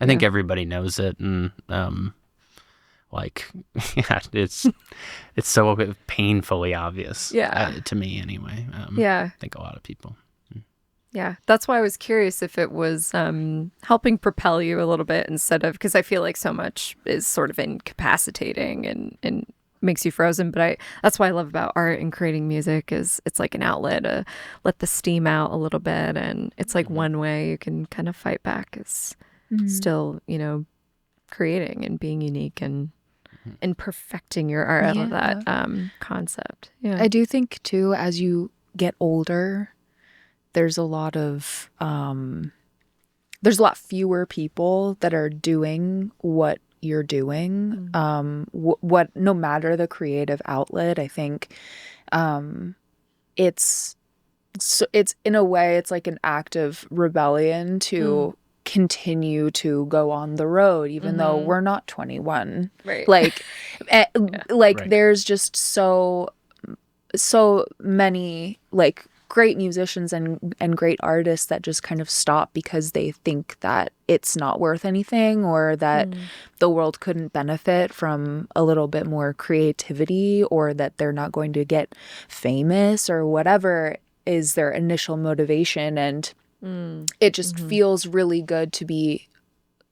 I think everybody knows it. And, it's so painfully obvious. To me anyway. I think a lot of people. Yeah, that's why I was curious if it was helping propel you a little bit instead of, because I feel like so much is sort of incapacitating and makes you frozen. But that's what I love about art and creating music is it's like an outlet to let the steam out a little bit. And it's like one way you can kind of fight back is still, creating and being unique and perfecting your art. I love that concept. Yeah, I do think too, as you get older, there's a lot fewer people that are doing what you're doing. What no matter the creative outlet, I think it's in a way it's like an act of rebellion to continue to go on the road even though we're not 21. Right. There's just so many like great musicians and great artists that just kind of stop because they think that it's not worth anything or that the world couldn't benefit from a little bit more creativity or that they're not going to get famous or whatever is their initial motivation. And it just feels really good to be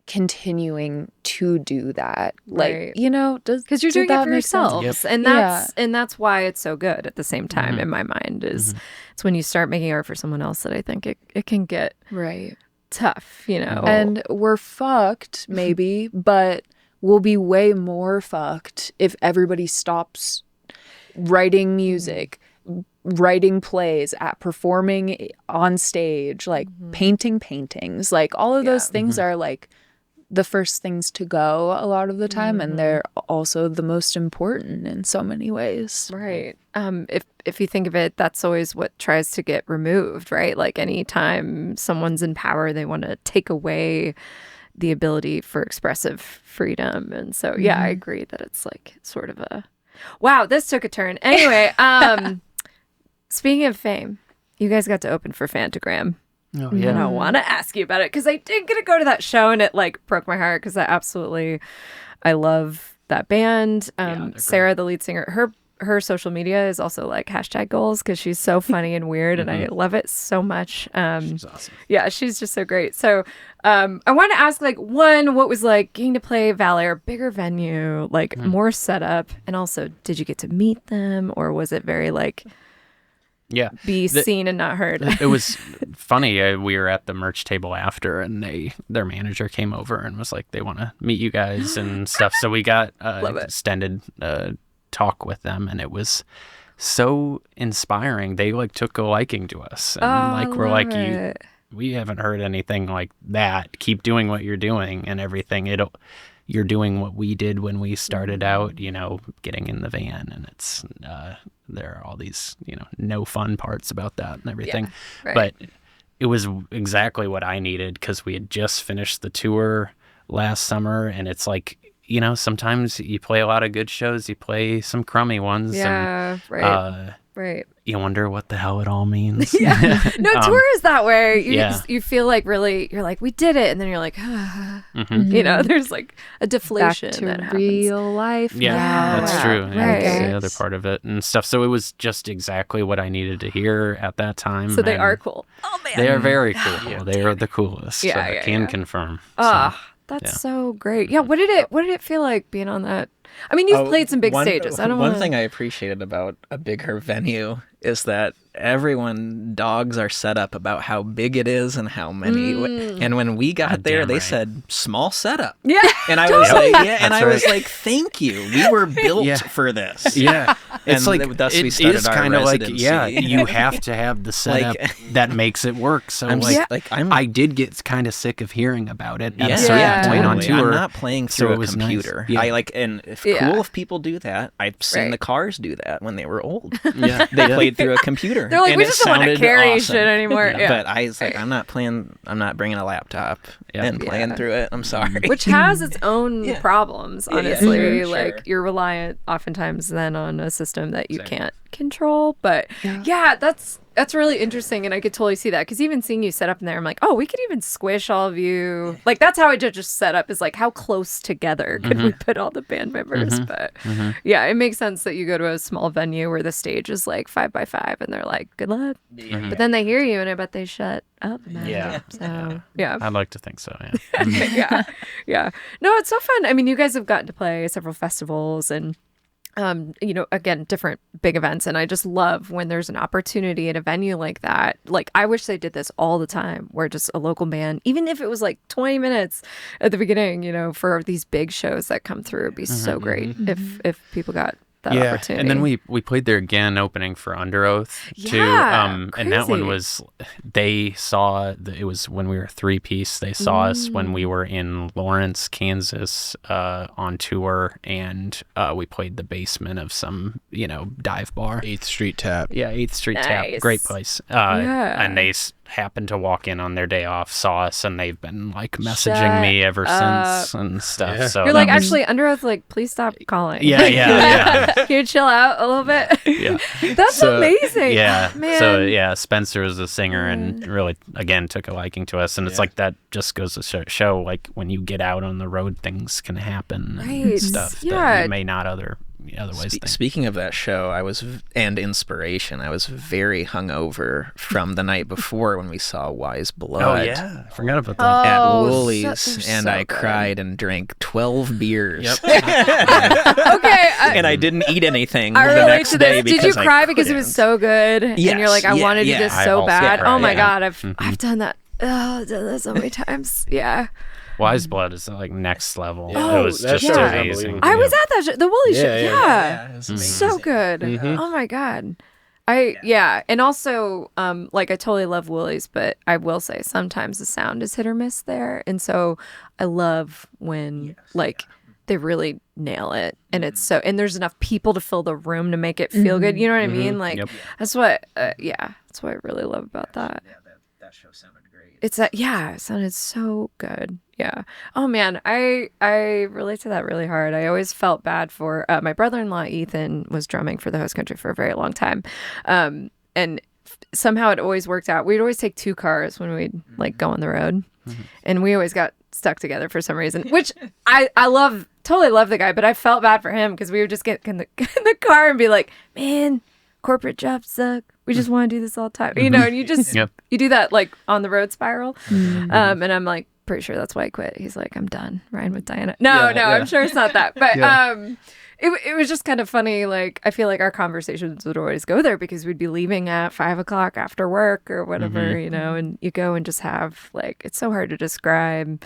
continuing to do that, because you're doing it for yourselves. Yep. And that's why it's so good at the same time in my mind is it's when you start making art for someone else that I think it can get tough, and we're fucked maybe, but we'll be way more fucked if everybody stops writing music, writing plays, at performing on stage, like painting paintings, like all of those things are like the first things to go a lot of the time, and they're also the most important in so many ways. Right. If you think of it, that's always what tries to get removed, right? Like anytime someone's in power, they want to take away the ability for expressive freedom. And so, yeah, I agree that it's like sort of a, wow, this took a turn. Anyway, speaking of fame, you guys got to open for Fantagram. Oh, And I want to ask you about it because I did get to go to that show and it like broke my heart because I love that band. Sarah, the lead singer, her social media is also like #goals because she's so funny and weird and I love it so much. She's awesome. Yeah, she's just so great. So I want to ask, like, one, what was like getting to play Valor, bigger venue, like more setup, and also did you get to meet them or was it very like seen and not heard? It was funny. We were at the merch table after, and their manager came over and was like, they want to meet you guys and stuff. So we got extended talk with them, and it was so inspiring. They like took a liking to us, and we're like, we haven't heard anything like that. Keep doing what you're doing and everything. You're doing what we did when we started out, you know, getting in the van, and it's there are all these, you know, no fun parts about that and everything. Yeah, right. But it was exactly what I needed because we had just finished the tour last summer, and it's like, you know, sometimes you play a lot of good shows, you play some crummy ones, Yeah, and right. you wonder what the hell it all means. Yeah. No, tour is that way. You feel like really, you're like, we did it. And then you're like, you know, there's like a deflation Back to that happens. real life. Yeah, that's true. Right. Yeah, that's the other part of it and stuff. So it was just exactly what I needed to hear at that time. So they and are cool. Oh, man. They are very cool. They are the coolest. Yeah, I can confirm. That's so great. Yeah. What did it feel like being on that? I mean, you've played some big stages. One thing I appreciated about a bigger venue is that everyone dogs our setup about how big it is and how many. And when we got there, they said small setup. Yeah. And I was like, I was like, thank you. We were built for this. Yeah. It's like thus we started our kind of like, residency. you have to have the setup that makes it work. So I did get kind of sick of hearing about it at a certain point on tour. I'm not playing through a computer. Nice. I like, and if cool if people do that. I've seen the Cars do that when they were old. Yeah. They played through a computer. They're like, and we just don't want to carry shit anymore. Yeah. But I was like, I'm not bringing a laptop and playing through it. I'm sorry. Which has its own problems, honestly. Like you're reliant oftentimes then on a system that you can't control. But that's really interesting, and I could totally see that because even seeing you set up in there, I'm like, oh, we could even squish all of you. Like that's how I just set up is like how close together could we put all the band members? But yeah, it makes sense that you go to a small venue where the stage is like 5 by 5, and they're like, good luck. But then they hear you, and I bet they shut up. So yeah, I'd like to think so. Yeah. yeah. No, it's so fun. I mean, you guys have gotten to play several festivals and. You know, again, different big events. And I just love when there's an opportunity at a venue like that. Like, I wish they did this all the time where just a local band, even if it was like 20 minutes at the beginning, you know, for these big shows that come through, it'd be so great if people got that opportunity. And then we played there again opening for Under Oath too. And that one was, they saw, it was when we were 3-piece, they saw us when we were in Lawrence, Kansas on tour, and we played the basement of some, you know, dive bar. 8th Street Tap. Yeah, 8th Street Tap. Great place. And they happened to walk in on their day off, saw us, and they've been like messaging me ever since and stuff. So you're like, actually, Under Oath, like, please stop calling. Yeah. Can you chill out a little bit? Yeah. That's amazing. Yeah. Man. So Spencer was a singer and really again took a liking to us, and it's like that just goes to show like when you get out on the road, things can happen and stuff that you may not otherwise think. Speaking of that show, and inspiration, I was very hungover from the night before when we saw Wise Blood. Oh yeah, I forgot about that. At Woolies, and I cried and drank 12 beers. Okay, and I didn't eat anything I the relate next to day this. Did you cry because it was so good? Yes, and you're like, I want to do this so bad. Oh my god, I've done that. Oh, I've done that so many times. Yeah. Wise Blood is like next level. Yeah. It was just amazing. I was at that the Woolies show. Yeah, it was amazing. So good. Oh my god. And also, like I totally love Woolies, but I will say sometimes the sound is hit or miss there, and so I love when like they really nail it, and it's so, and there's enough people to fill the room to make it feel good. You know what I mean? Like that's what, that's what I really love about that. Yeah, that show sounded great. It's that, it sounded so good. Yeah. Oh man, I relate to that really hard. I always felt bad for my brother-in-law Ethan was drumming for the host country for a very long time, and somehow it always worked out. We'd always take 2 cars when we'd like go on the road, and we always got stuck together for some reason. Which I totally love the guy, but I felt bad for him because we would just get in the car and be like, man, corporate jobs suck. We just want to do this all the time, you know. And you just you do that like on the road spiral, and I'm like, pretty sure that's why I quit. He's like, I'm done riding with Diana. No, I'm sure it's not that. But it was just kind of funny. Like, I feel like our conversations would always go there because we'd be leaving at 5 o'clock after work or whatever, you know, and you go and just have like, it's so hard to describe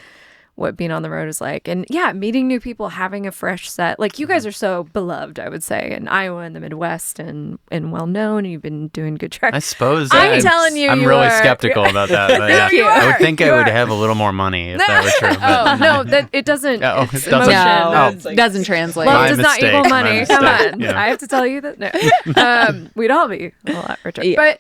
what being on the road is like. And meeting new people, having a fresh set. Like, you guys are so beloved, I would say, in Iowa and the Midwest and well known. You've been doing good tracks. I suppose. I'm telling you, I'm really skeptical about that. But I would think I would have a little more money if that were true. But no, that it doesn't. It doesn't. Doesn't translate. Love does not equal money. Come on, Yeah. I have to tell you that. No. We'd all be a lot richer. Yeah.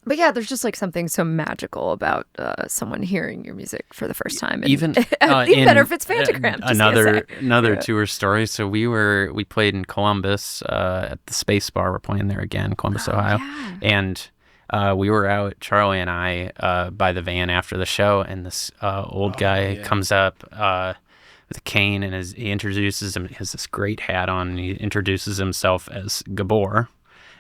But yeah, there's just like something so magical about someone hearing your music for the first time. And even better if it's Fantagram. Another tour story. So we played in Columbus at the Space Bar. We're playing there again, Columbus, Ohio, and we were out, Charlie and I, by the van after the show, and this old guy comes up with a cane, and he introduces him. He has this great hat on, and he introduces himself as Gabor.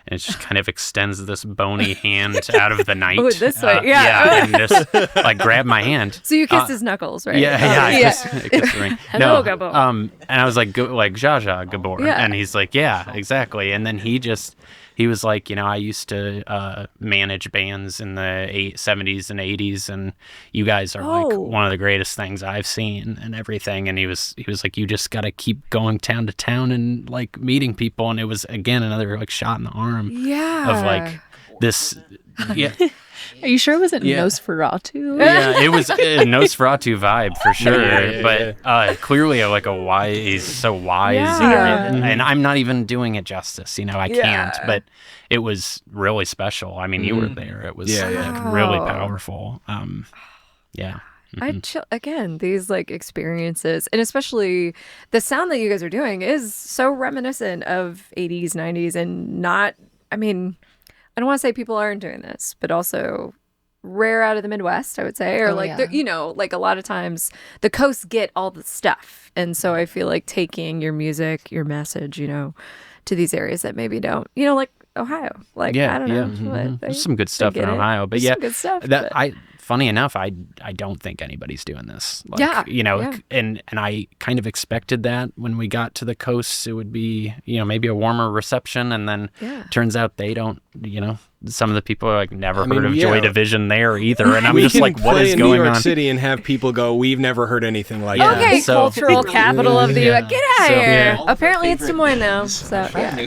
And it just kind of extends this bony hand out of the night. Oh, this way, and just like grab my hand. So you kissed his knuckles, right? I kissed the ring. Hello, Gabor. And I was like Zsa Gabor, and he's like, yeah, exactly. And then he was like, you know, I used to manage bands in the 70s and 80s, and you guys are like one of the greatest things I've seen and everything. And he was like, you just got to keep going town to town and like meeting people. And it was, again, another like shot in the arm of like this. Yeah. Are you sure it wasn't Nosferatu? Yeah, it was a Nosferatu vibe for sure. But clearly, like he's so wise, and I'm not even doing it justice. You know, I can't. But it was really special. I mean, you were there. It was like, really powerful. I again, these like experiences, and especially the sound that you guys are doing is so reminiscent of 80s, 90s, and not. I mean, I don't want to say people aren't doing this, but also rare out of the Midwest, I would say, or you know, like a lot of times the coasts get all the stuff. And so I feel like taking your music, your message, you know, to these areas that maybe don't, you know, like Ohio, like, I don't know. There's some good stuff in Ohio, but some good stuff, funny enough, I don't think anybody's doing this. Like, you know, and I kind of expected that when we got to the coast, it would be, you know, maybe a warmer reception, and then turns out they don't, you know, some of the people are like never heard of Joy Division there either, and I'm just like, what is going on? New York City and have people go, we've never heard anything like that. Okay, cultural capital of the U.S. Get out of here. Apparently it's Des Moines now. So what?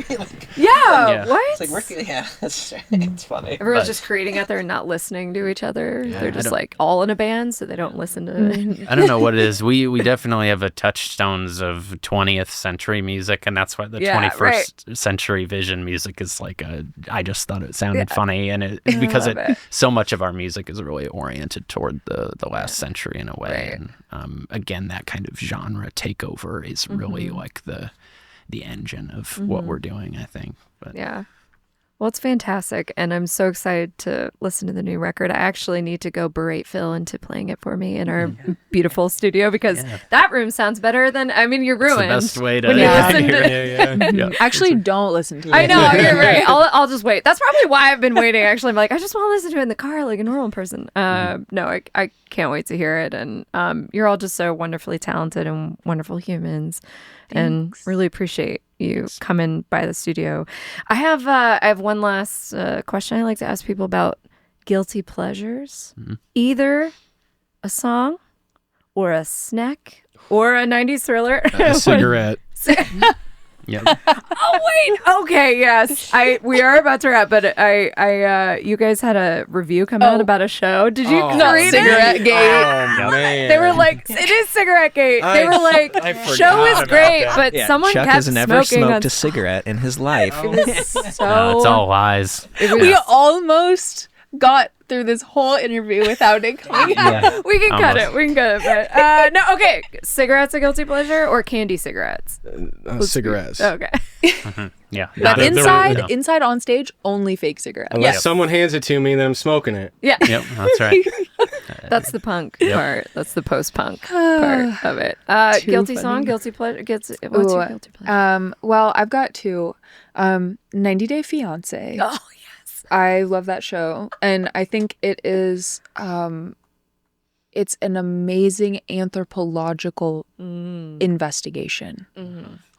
It's like it's funny. Everyone's just creating out there and not listening to each other. They're just like all in a band, so they don't listen to. I don't know what it is. We definitely have a touchstones of 20th century music, and that's why the 21st century vision music is like I just thought it sounded funny, and because so much of our music is really oriented toward the last century in a way, and again, that kind of genre takeover is really like the engine of what we're doing, I think. But well, it's fantastic, and I'm so excited to listen to the new record. I actually need to go berate Phil into playing it for me in our beautiful studio, because that room sounds better than, I mean, you're ruined. It's the best way to listen to Actually, don't listen to it. I know, you're right. I'll just wait. That's probably why I've been waiting, actually. I'm like, I just want to listen to it in the car like a normal person. No, I can't wait to hear it, and you're all just so wonderfully talented and wonderful humans. Thanks. And really appreciate you coming by the studio. I have one last question I like to ask people about guilty pleasures. Either a song or a snack or a 90s thriller. A cigarette. Yep. Oh wait. Okay. Yes. We are about to wrap, but you guys had a review come out about a show. Did you read Cigarette it? Gate. Oh man. They were like, it is Cigarette Gate. They were like, I forgot show is about great, that. but someone Chuck kept has never smoking smoked on a cigarette in his life. It was so. No, it's all lies. We almost got through this whole interview without it coming out. Yeah. We can cut Almost. it. We can cut it. But, no, okay. Cigarettes a guilty pleasure or candy cigarettes? Cigarettes. Okay. Yeah. But There were- inside on stage, only fake cigarettes. Unless someone hands it to me, then I'm smoking it. Yeah. Yep, that's right. That's the punk part. That's the post-punk part of it. Too Guilty funny. song, guilty pleasure. What's your guilty pleasure? Well, I've got two. 90 Day Fiancé. Oh, yes. I love that show, and I think it is it's an amazing anthropological investigation.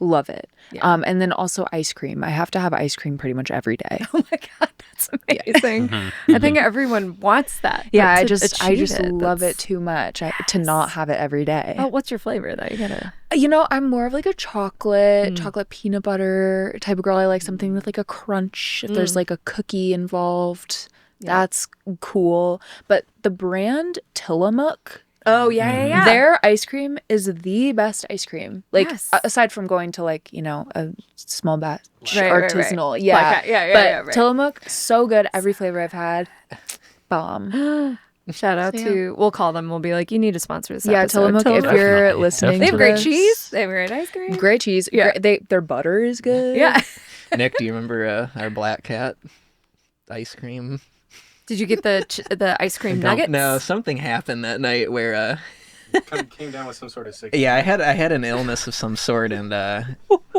Love it. Yeah. And then also ice cream. I have to have ice cream pretty much every day. Oh my God, that's amazing. I think everyone wants that. but Yeah, I to just achieve it, love that's- it too much to not have it every day. Oh, what's your flavor though? You gotta. You know, I'm more of like a chocolate peanut butter type of girl. I like something with like a crunch. If there's like a cookie involved, that's cool. But the brand Tillamook, Oh yeah. their ice cream is the best ice cream. Like Yes. aside from going to like, you know, a small batch Right, right, right. artisanal. Yeah. Like, yeah, But right. Tillamook, so good. Every flavor I've had. Bomb. Shout out to. We'll call them. We'll be like, you need to sponsor this Yeah, episode. Tillamook, if Definitely. you're listening They have to great this. cheese. They have great ice cream. Great cheese. Yeah. Their butter is good. Yeah. Nick, do you remember our Black Cat ice cream? Did you get the ice cream nuggets? No, something happened that night where Came down with some sort of sickness. yeah, I had an illness of some sort, and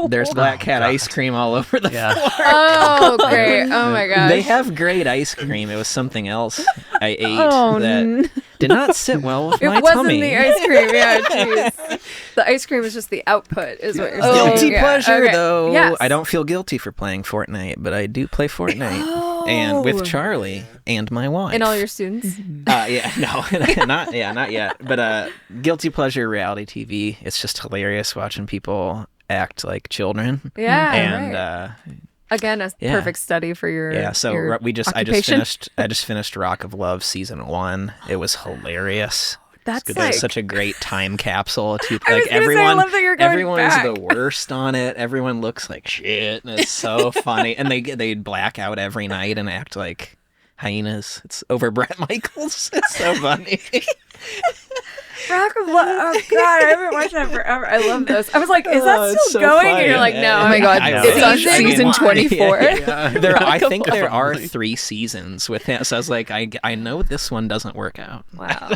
there's Black Cat ice cream all over the Yeah. floor. Oh, great. Oh my gosh. They have great ice cream. It was something else I ate Oh, that did not sit well with It my wasn't tummy. the ice cream. Yeah, jeez. The ice cream is just the output, is what you're saying. Guilty Yeah, pleasure, okay. though. Yes. I don't feel guilty for playing Fortnite, but I do play Fortnite. And with Charlie and my wife. And all your students. Yeah, no, not yet. But guilty pleasure reality TV. It's just hilarious watching people act like children. Yeah. And right. Again, a yeah. perfect study for your yeah, so your I occupation. just finished Rock of Love season 1. It was hilarious. That's It's like such a great time capsule. I was Like gonna say, I everyone, love that you're going everyone's back. the worst on it. Everyone looks like shit, and it's so funny. And they black out every night and act like hyenas. It's over Brett Michaels. It's so funny. Rock of Love. Oh God, I haven't watched that forever. I love this. I was like, is that Oh, still it's so going? funny. And you're like, no. Oh my God, I it's on wish. I season mean, 24. I think there are 3 seasons with him. So I was like, I know this one doesn't work out. Wow.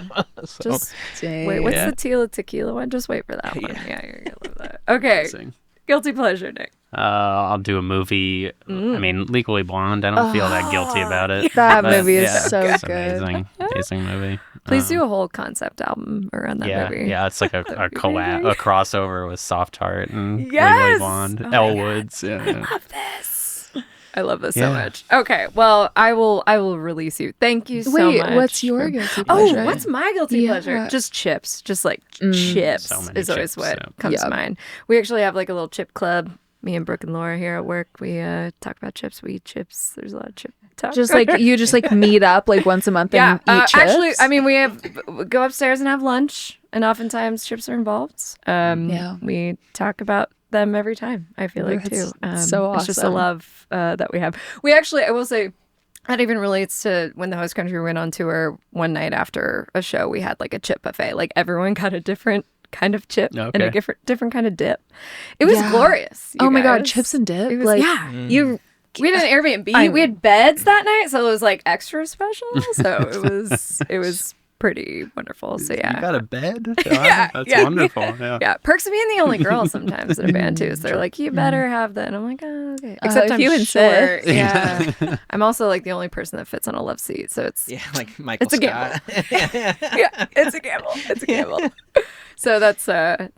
So, Just Dang. wait. What's Yeah. the Tila Tequila one? Just wait for that one. Yeah, you're gonna love that. Okay. Amazing. Guilty pleasure, Nick. I'll do a movie. I mean, Legally Blonde. I don't feel that guilty about it. That but movie is yeah, so it's good. amazing movie. Please do a whole concept album around that Yeah, movie. yeah, it's like a collab, a crossover with Softheart and Legally Yes! Blonde, Oh my Elle God. Woods. Yeah, yeah. Love this. I love this so Yeah. much. Okay, well, I will release you. Thank you so Wait, much. what's your for- guilty pleasure? Oh, what's my guilty Yeah. pleasure? Just chips. Just like chips So many is always chips, what yeah. comes to Yep. mind. We actually have like a little chip club. Me and Brooke and Laura here at work, we talk about chips. We eat chips. There's a lot of chip talk. Just like you just like meet up like once a month and eat chips? Actually, I mean, we go upstairs and have lunch, and oftentimes chips are involved. Yeah. We talk about them every time. I feel like too. That's so It's just a awesome. love that we have. We actually, I will say, that even relates to when the host country went on tour. One night after a show, we had like a chip buffet. Like everyone got a different kind of chip and a Okay. different kind of dip. It was Yeah. glorious. you Oh my God, guys. chips and dip? It was, Like- yeah, we had an Airbnb. We had beds that night, so it was like extra special. So it was pretty wonderful. So yeah, You got a bed? Yeah, That's yeah. wonderful. Yeah. yeah. Perks of being the only girl sometimes in a band too. So they're like, you better have that. And I'm like, oh, okay. Except if I'm you short. insist. Yeah. I'm also like the only person that fits on a love seat. So it's yeah, like Michael It's a Scott. yeah, it's a gamble. It's a gamble. So that's my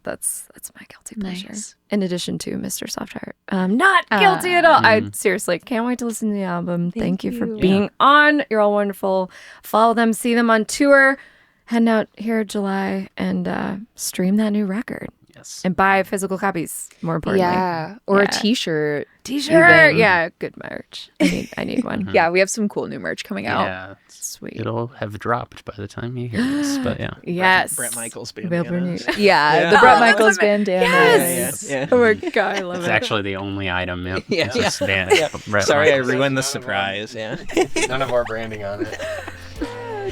guilty pleasure. Nice. In addition to Mr. Softheart, not guilty at all. I seriously can't wait to listen to the album. Thank you for being on. You're all wonderful. Follow them, see them on tour. Heading out here in July and stream that new record. Yes. Yes. And buy physical copies, more importantly. Yeah. Or a Yeah. t-shirt. T-shirt. even. Yeah, good merch. I need one. Yeah, we have some cool new merch coming out. Yeah. Sweet. It'll have dropped by the time you hear this, but yeah. Yes. Brett Michaels Available bandanas. new- Yeah, Yeah. the Brett Oh, Michaels that's amazing. bandana. Yes. Yeah. Oh my God, I love It's it. actually the only item. Yep. Yeah. It's just band- Yeah. Brett Sorry, I Michaels. ruined the surprise. Yeah. None of our branding on it.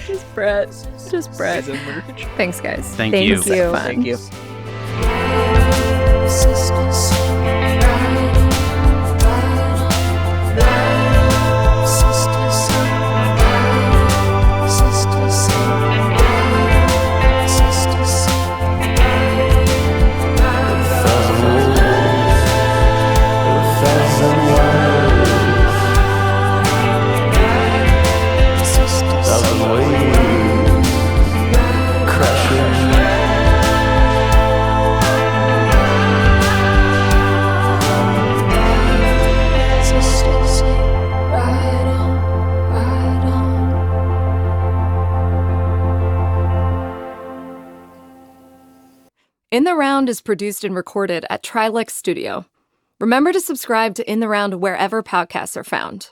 Just Brett. Just Brett. Thanks, guys. Thank Thank you. you. Fun. Thank you. In the Round is produced and recorded at Trilix Studio. Remember to subscribe to In the Round wherever podcasts are found.